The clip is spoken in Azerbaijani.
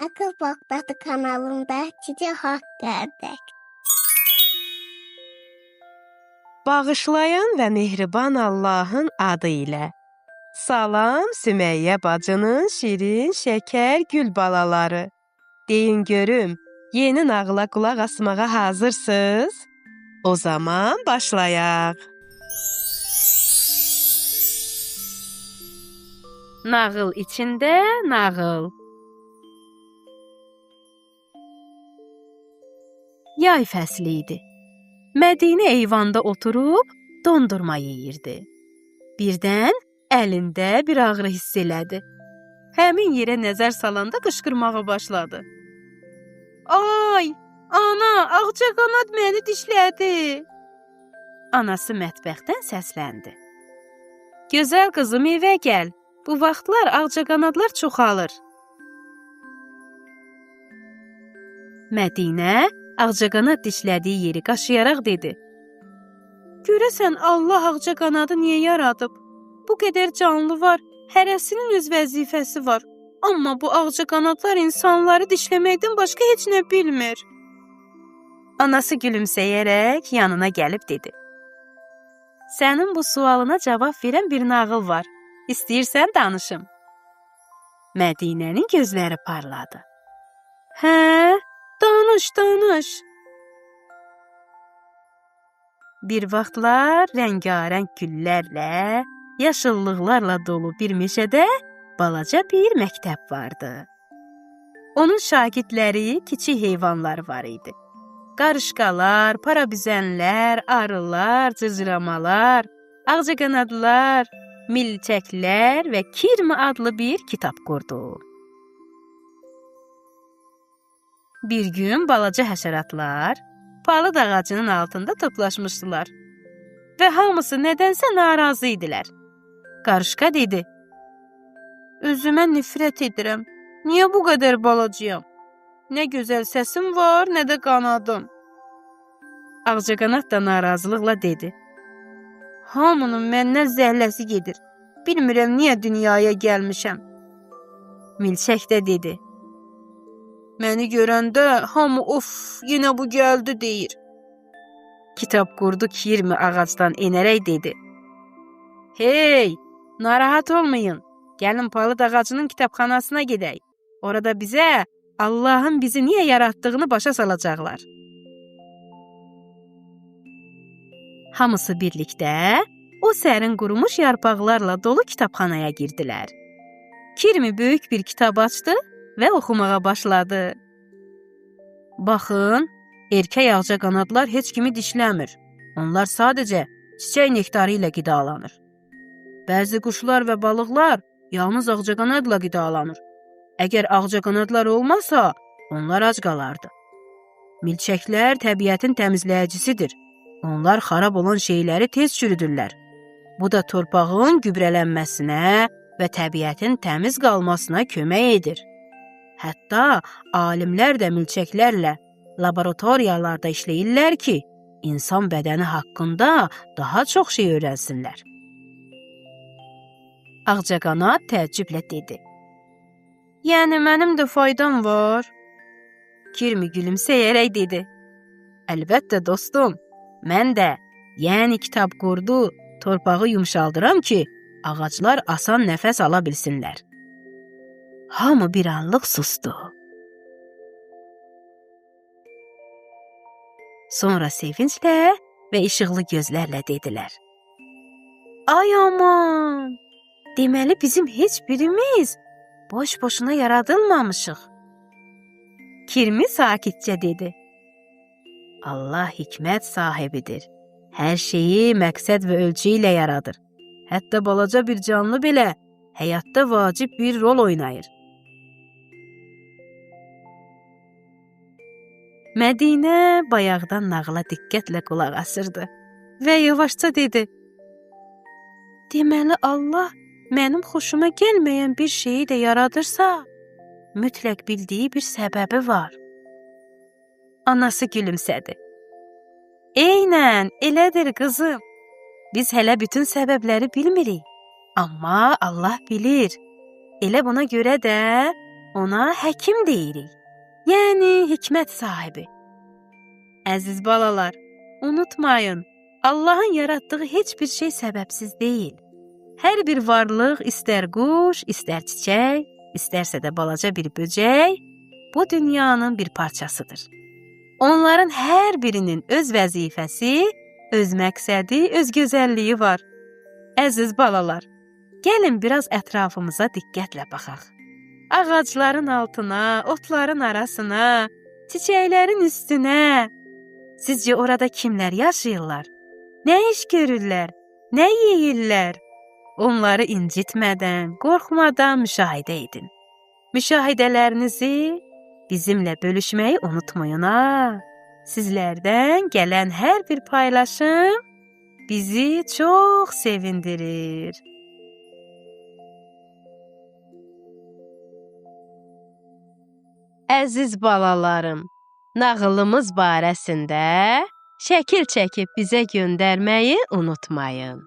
Akıl Bakdadı kanalında Cici Hak Qərdək. Bağışlayan və mehriban Allahın adı ilə. Salam Sümeyyə bacının şirin, şəkər, gül balaları. Deyin görüm, yeni nağıla qulaq asmağa hazırsınız? O zaman başlayaq. Nağıl içində nağıl. Yay fəsli idi. Mədinə eyvanda oturub dondurma yeyirdi. Birdən əlində bir ağrı hiss elədi. Həmin yerə nəzər salanda qışqırmağa başladı. Ay, ana, ağcaqanad məni dişlədi. Anası mətbəxdən səsləndi. Gözəl qızım, evə gəl. Bu vaxtlar ağcaqanadlar çoxalır. Mədinə ağcaqanad dişlədiyi yeri qaşıyaraq dedi. Görəsən Allah ağcaqanadı niyə yaradıb? Bu qədər canlı var, hərəsinin öz vəzifəsi var. Amma bu ağcaqanadlar insanları dişləməkdən başqa heç nə bilmir. Anası gülümsəyərək yanına gəlib dedi. Sənin bu sualına cavab verən bir nağıl var. İstəyirsən danışım. Mədinənin gözləri parladı. Hə? Danış. Bir vaxtlar rəngarəng güllərlə, yaşıllıqlarla dolu bir meşədə balaca bir məktəb vardı. Onun şagirdləri kiçik heyvanlar var idi. Qarışqalar, parabüzənlər, arılar, cırcıramalar, ağcaqanadlar, milçəklər və Kirmi adlı bir kitab qurdu. Bir gün balaca həşəratlar palıd ağacının altında toplaşmışdılar və hamısı nədənsə narazı idilər. Qarışqa dedi, özümə nifrət edirəm, niyə bu qədər balacayam? Nə gözəl səsim var, nə də qanadım. Ağcaqanad da narazılıqla dedi, hamının məndən zəhləsi gedir, bilmirəm niyə dünyaya gəlmişəm. Milçək də dedi, məni görəndə hamı of, yenə bu gəldi deyir. Kitab qurdu Kirmi ağacdan enərək dedi. Hey, narahat olmayın. Gəlin palıd ağacının kitabxanasına gedək. Orada bizə Allahın bizi niyə yaratdığını başa salacaqlar. Hamısı birlikdə o sərin qurumuş yarpaqlarla dolu kitabxanaya girdilər. Kirmi böyük bir kitab açdı və oxumağa başladı. Baxın, erkək ağcaqanadlar heç kimi dişləmir. Onlar sadəcə çiçək nektarı ilə qidalanır. Bəzi quşlar və balıqlar yalnız ağcaqanadla qidalanır. Əgər ağcaqanadlar olmasa, onlar ac qalardı. Milçəklər təbiətin təmizləyicisidir. Onlar xarab olan şeyləri tez çürüdürlər. Bu da torpağın gübrələnməsinə və təbiətin təmiz qalmasına kömək edir. Hətta alimlər də milçəklərlə laboratoriyalarda işləyirlər ki, insan bədəni haqqında daha çox şey öyrənsinlər. Ağcaqanad təəccüblə dedi. Yəni mənim də faydam var? Kirmi gülümsəyərək dedi. Əlbəttə dostum, mən də, yəni kitab qurdu, torpağı yumşaldıram ki, ağaclar asan nəfəs ala bilsinlər. Hamı bir anlıq susdu. Sonra sevinclə və işıqlı gözlərlə dedilər. Ay aman, deməli bizim heç birimiz boş-boşuna yaradılmamışıq. Kirmi sakitcə dedi. Allah hikmət sahibidir. Hər şeyi məqsəd və ölçü ilə yaradır. Hətta balaca bir canlı belə həyatda vacib bir rol oynayır. Mədinə bayaqdan nağıla diqqətlə qulaq asırdı və yavaşca dedi. Deməli Allah mənim xoşuma gəlməyən bir şeyi də yaradırsa, mütləq bildiyi bir səbəbi var. Anası gülümsədi. Eynən, elədir qızım. Biz hələ bütün səbəbləri bilmirik, amma Allah bilir. Elə buna görə də Ona həkim deyirik. Yəni hikmət sahibi. Əziz balalar, unutmayın, Allahın yaratdığı heç bir şey səbəbsiz deyil. Hər bir varlıq, istər quş, istər çiçək, istərsə də balaca bir böcək, bu dünyanın bir parçasıdır. Onların hər birinin öz vəzifəsi, öz məqsədi, öz gözəlliyi var. Əziz balalar, gəlin biraz ətrafımıza diqqətlə baxaq. Ağacların altına, otların arasına, çiçəklərin üstünə. Sizcə orada kimlər yaşayırlar? Nə iş görürlər? Nə yeyirlər? Onları incitmədən, qorxmadan müşahidə edin. Müşahidələrinizi bizimlə bölüşməyi unutmayın ha. Sizlərdən gələn hər bir paylaşım bizi çox sevindirir. Əziz balalarım, nağılımız barəsində şəkil çəkib bizə göndərməyi unutmayın.